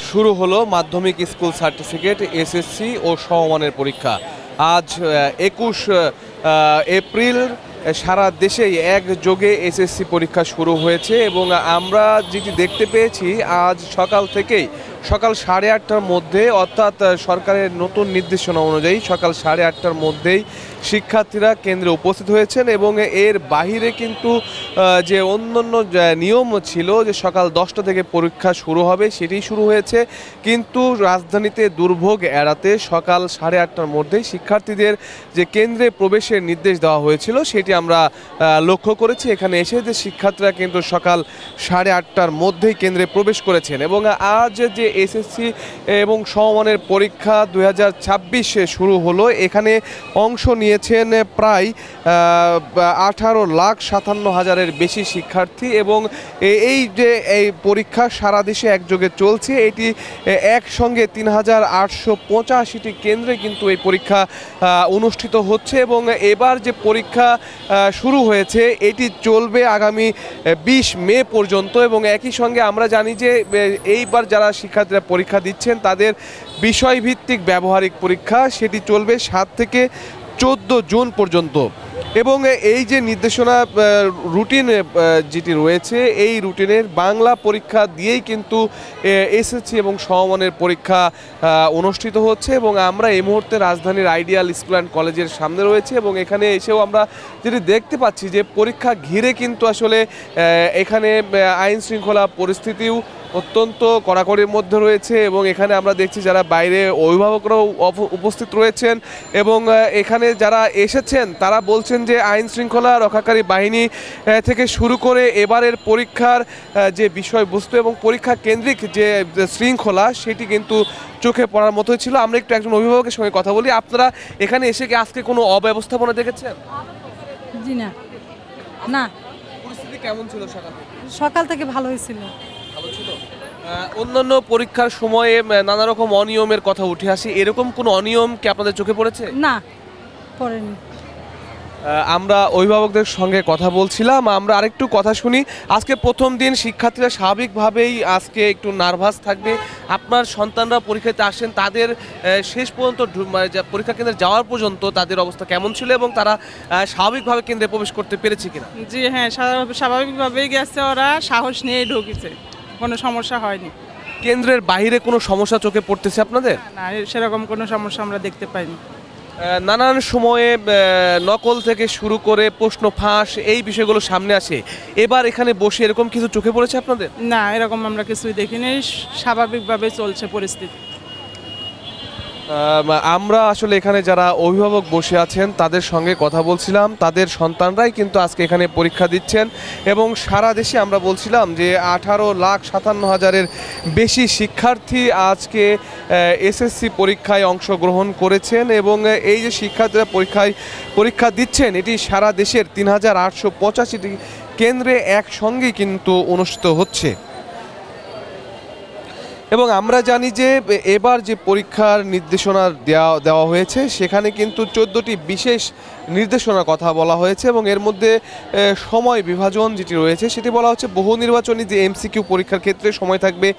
শুরু হলো মাধ্যমিক স্কুল সার্টিফিকেট এসএসসি ও সমমানের পরীক্ষা। আজ ২১ এপ্রিল সারা দেশেই একযোগে এসএসসি পরীক্ষা শুরু হয়েছে এবং আমরা যেটি দেখতে পেয়েছি আজ সকাল থেকেই সকাল 8:30টার মধ্যে অর্থাৎ সরকারের নতুন নির্দেশনা অনুযায়ী সকাল 8:30টার মধ্যেই শিক্ষার্থীরা কেন্দ্রে উপস্থিত হয়েছেন এবং এর বাহিরে কিন্তু যে অন্যান্য নিয়ম ছিল যে সকাল 10টা থেকে পরীক্ষা শুরু হবে সেটি শুরু হয়েছে, কিন্তু রাজধানীতে দুর্ভোগ এড়াতে সকাল 8:30টার মধ্যেই শিক্ষার্থীদের যে কেন্দ্রে প্রবেশের নির্দেশ দেওয়া হয়েছিল সেটি আমরা লক্ষ্য করেছি। এখানে এসে যে শিক্ষার্থীরা কিন্তু সকাল 8:30টার মধ্যেই কেন্দ্রে প্রবেশ করেছেন এবং আজ যে এসএসসি এবং সমমানের পরীক্ষা 2026 শুরু হলো, এখানে অংশ নিয়েছেন প্রায় 18,57,000-এর বেশি শিক্ষার্থী এবং এই যে এই পরীক্ষা সারা দেশে একযোগে চলছে, এটি একসঙ্গে 3,885টি কেন্দ্রে কিন্তু এই পরীক্ষা অনুষ্ঠিত হচ্ছে এবং এবার যে পরীক্ষা শুরু হয়েছে এটি চলবে আগামী 20 মে পর্যন্ত এবং একই সঙ্গে আমরা জানি যে এইবার যারা শিক্ষার্থীরা পরীক্ষা দিচ্ছেন তাদের বিষয়ভিত্তিক ব্যবহারিক পরীক্ষা সেটি চলবে 7 থেকে 14 জুন পর্যন্ত এবং এই যে নির্দেশনা রুটিন যেটি রয়েছে এই রুটিনের বাংলা পরীক্ষা দিয়েই কিন্তু এসএসসি এবং সমমানের পরীক্ষা অনুষ্ঠিত হচ্ছে এবং আমরা এই মুহূর্তে রাজধানীর আইডিয়াল স্কুল অ্যান্ড কলেজের সামনে রয়েছে এবং এখানে এসেও আমরা যেটি দেখতে পাচ্ছি যে পরীক্ষা ঘিরে কিন্তু আসলে এখানে আইন শৃঙ্খলা পরিস্থিতিও অত্যন্ত কড়াকড়ির মধ্যে রয়েছে এবং এখানে আমরা দেখছি যারা বাইরে অভিভাবকরাও উপস্থিত রয়েছেন এবং এখানে যারা এসেছেন তারা বলছেন যে আইন শৃঙ্খলা রক্ষাকারী বাহিনী থেকে শুরু করে এবারের পরীক্ষার যে বিষয়বস্তু এবং পরীক্ষা কেন্দ্রিক যে শৃঙ্খলা সেটি কিন্তু চোখে পড়ার মতোই ছিল। আমরা একটু একজন অভিভাবকের সঙ্গে কথা বলি। আপনারা এখানে এসে কি আজকে কোনো অব্যবস্থাপনা দেখেছেন? জি না, না পরিস্থিতি কেমন ছিল সকাল থেকে? সকাল থেকে ভালোই ছিল। ভালো ছিল। অন্যান্য পরীক্ষার সময়ে নানা রকম অনিয়মের কথা উঠে আসে, এরকম কোনো অনিয়ম কি আপনাদের চোখে পড়েছে? না, পড়েনি। আমরা অভিভাবকদের সঙ্গে কথা বলছিলাম, আমরা আরেকটু কথা শুনি। আজকে প্রথম দিন শিক্ষার্থীরা স্বাভাবিকভাবেই আজকে একটু নার্ভাস থাকবে। আপনার সন্তানরা পরীক্ষাতে আসেন, তাদের শেষ পর্যন্ত পরীক্ষা কেন্দ্রে যাওয়ার পর্যন্ত তাদের অবস্থা কেমন ছিল এবং তারা স্বাভাবিকভাবে কেন্দ্রে প্রবেশ করতে পেরেছে কিনা? জি হ্যাঁ, স্বাভাবিকভাবেই গেছে, ওরা সাহস নিয়েই ঢুকেছে, কোনো সমস্যা হয়নি। কেন্দ্রের বাইরে কোনো সমস্যা চোখে পড়তেছে আপনাদের? না, সেরকম কোনো সমস্যা আমরা দেখতে পাইনি। নানান সময়ে নকল থেকে শুরু করে প্রশ্ন ফাঁস এই বিষয়গুলো সামনে আসে, এবার এখানে বসে এরকম কিছু চোখে পড়েছে আপনাদের? না, এরকম আমরা কিছুই দেখিনি, স্বাভাবিকভাবে চলছে পরিস্থিতি। আমরা আসলে এখানে যারা অভিভাবক বসে আছেন তাদের সঙ্গে কথা বলছিলাম, তাদের সন্তানরাই কিন্তু আজকে এখানে পরীক্ষা দিচ্ছেন এবং সারা দেশে আমরা বলছিলাম যে 18,57,000-এর বেশি শিক্ষার্থী আজকে এসএসসি পরীক্ষায় অংশগ্রহণ করেছেন এবং এই যে শিক্ষার্থীরা পরীক্ষা দিচ্ছেন এটি সারা দেশের 3,885টি কেন্দ্রে একসঙ্গেই কিন্তু অনুষ্ঠিত হচ্ছে এবং আমরা জানি যে এবার যে পরীক্ষার নির্দেশনা দেওয়া হয়েছে সেখানে কিন্তু 14টি বিশেষ নির্দেশনার কথা বলা হয়েছে এবং এর মধ্যে সময় বিভাজন যেটি রয়েছে সেটি বলা হচ্ছে বহু নির্বাচনী যে এমসিকিউ পরীক্ষার ক্ষেত্রে সময় থাকবে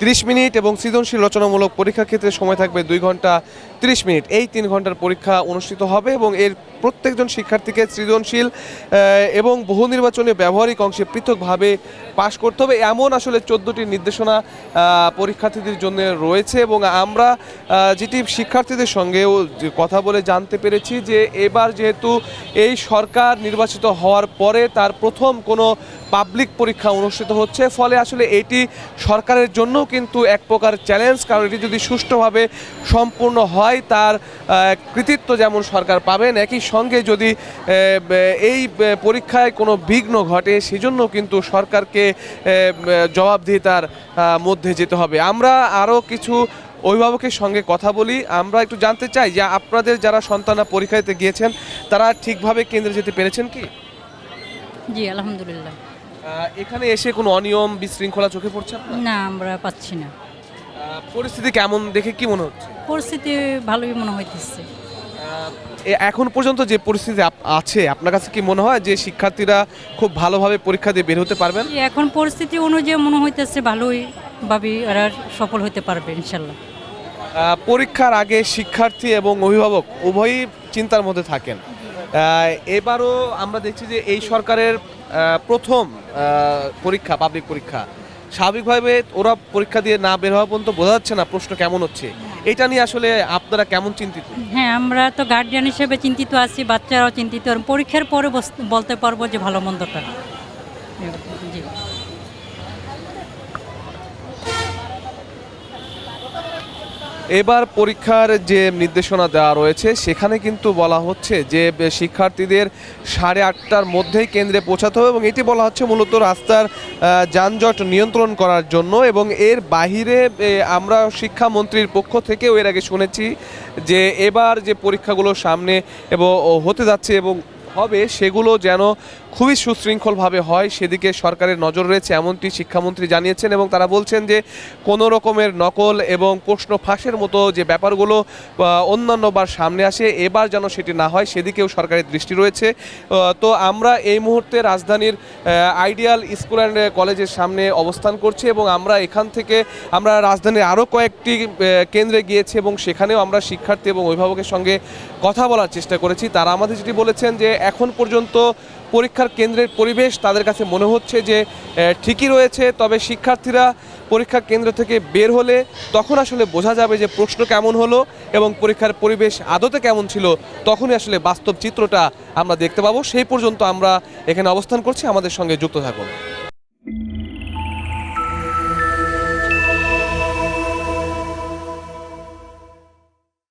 30 মিনিট এবং সৃজনশীল রচনামূলক পরীক্ষার ক্ষেত্রে সময় থাকবে 2 ঘন্টা 30 মিনিট। এই 3 ঘন্টার পরীক্ষা অনুষ্ঠিত হবে এবং এর প্রত্যেকজন শিক্ষার্থীকে সৃজনশীল এবং বহু নির্বাচনী ব্যবহারিক অংশে পৃথকভাবে পাশ করতে হবে, এমন আসলে 14টি নির্দেশনা পরীক্ষার্থীদের জন্য রয়েছে এবং আমরা যেটি শিক্ষার্থীদের সঙ্গেও কথা বলে জানতে পেরেছি যে এবার যেহেতু এই সরকার নির্বাচিত হওয়ার পরে তার প্রথম কোনো পাবলিক পরীক্ষা অনুষ্ঠিত হচ্ছে, ফলে আসলে এটি সরকারের জন্য কিন্তু এক প্রকার চ্যালেঞ্জ, কারণ এটি যদি সুষ্ঠুভাবে সম্পূর্ণ হয় তার কৃতিত্ব যেমন সরকার পাবেন, একই সঙ্গে যদি এই পরীক্ষায় কোনো বিঘ্ন ঘটে সেজন্য কিন্তু সরকারকে জবাবদিহিতার মধ্যে যেতে হবে। আমরা আরও কিছু অভিভাবকের সঙ্গে কথা বলি, আমরা একটু জানতে চাই যে আপনাদের যারা সন্তানরা পরীক্ষা দিতে গিয়েছেন তারা ঠিকভাবে কেন্দ্রে যেতে পেরেছেন কি? জি আলহামদুলিল্লাহ। এখানে এসে কোনো অনিয়ম বিশৃঙ্খলা চোখে পড়ছে আপনার? না, আমরা পাচ্ছি না। পরিস্থিতি কেমন দেখে কি মনে হচ্ছে? পরিস্থিতি ভালোই মনে হইতেছে। এখন পর্যন্ত যে পরিস্থিতি আছে আপনার কাছে কি মনে হয় যে শিক্ষার্থীরা খুব ভালোভাবে পরীক্ষা দিয়ে বের হতে পারবেন? এখন পরিস্থিতি অনুযায়ী মনে হইতেছে ভালোই ভাবি ওরা সফল হতে পারবে ইনশাল্লাহ। পরীক্ষার আগে শিক্ষার্থী এবং অভিভাবক উভয়ই চিন্তার মধ্যে থাকেন। এবারও আমরা দেখছি যে এই সরকারের প্রথম পরীক্ষা, পাবলিক পরীক্ষা, স্বাভাবিকভাবে ওরা পরীক্ষা দিয়ে না বের হওয়া পর্যন্ত বোঝা যাচ্ছে না প্রশ্ন কেমন হচ্ছে। এটা নিয়ে আসলে আপনারা কেমন চিন্তিত? হ্যাঁ, আমরা তো গার্জিয়ান হিসেবে চিন্তিত আছি, বাচ্চারাও চিন্তিত। আর পরীক্ষার পরে বলতে পারবো যে ভালো মন্দটা। জি। এবার পরীক্ষার যে নির্দেশনা দেওয়া রয়েছে সেখানে কিন্তু বলা হচ্ছে যে শিক্ষার্থীদের 8:30টার মধ্যেই কেন্দ্রে পৌঁছাতে হবে এবং এটি বলা হচ্ছে মূলত রাস্তার যানজট নিয়ন্ত্রণ করার জন্য। এবং এর বাহিরে আমরা শিক্ষামন্ত্রীর পক্ষ থেকেও এর আগে শুনেছি যে এবার যে পরীক্ষাগুলো সামনে এবং হতে যাচ্ছে এবং হবে সেগুলো যেন খুবই সুশৃঙ্খলভাবে হয় সেদিকে সরকারের নজর রয়েছে, এমনটি শিক্ষামন্ত্রী জানিয়েছেন। এবং তারা বলছেন যে কোনো রকমের নকল এবং প্রশ্ন ফাঁসের মতো যে ব্যাপারগুলো অন্যান্যবার সামনে আসে এবার যেন সেটি না হয় সেদিকেও সরকারের দৃষ্টি রয়েছে। তো আমরা এই মুহূর্তে রাজধানীর আইডিয়াল স্কুল অ্যান্ড কলেজের সামনে অবস্থান করছি এবং আমরা এখান থেকে আমরা রাজধানীর আরও কয়েকটি কেন্দ্রে গিয়েছি এবং সেখানেও আমরা শিক্ষার্থী এবং অভিভাবকের সঙ্গে কথা বলার চেষ্টা করেছি। তারা আমাদের যেটি বলেছেন যে এখন পর্যন্ত পরীক্ষার কেন্দ্রের পরিবেশ তাদের কাছে মনে হচ্ছে যে ঠিকই রয়েছে, তবে শিক্ষার্থীরা পরীক্ষা কেন্দ্র থেকে বের হলে তখন আসলে বোঝা যাবে যে প্রশ্ন কেমন হলো এবং পরীক্ষার পরিবেশ আদতে কেমন ছিল, তখনই আসলে বাস্তব চিত্রটা আমরা দেখতে পাবো। সেই পর্যন্ত আমরা এখানে অবস্থান করছি, আমাদের সঙ্গে যুক্ত থাকুন।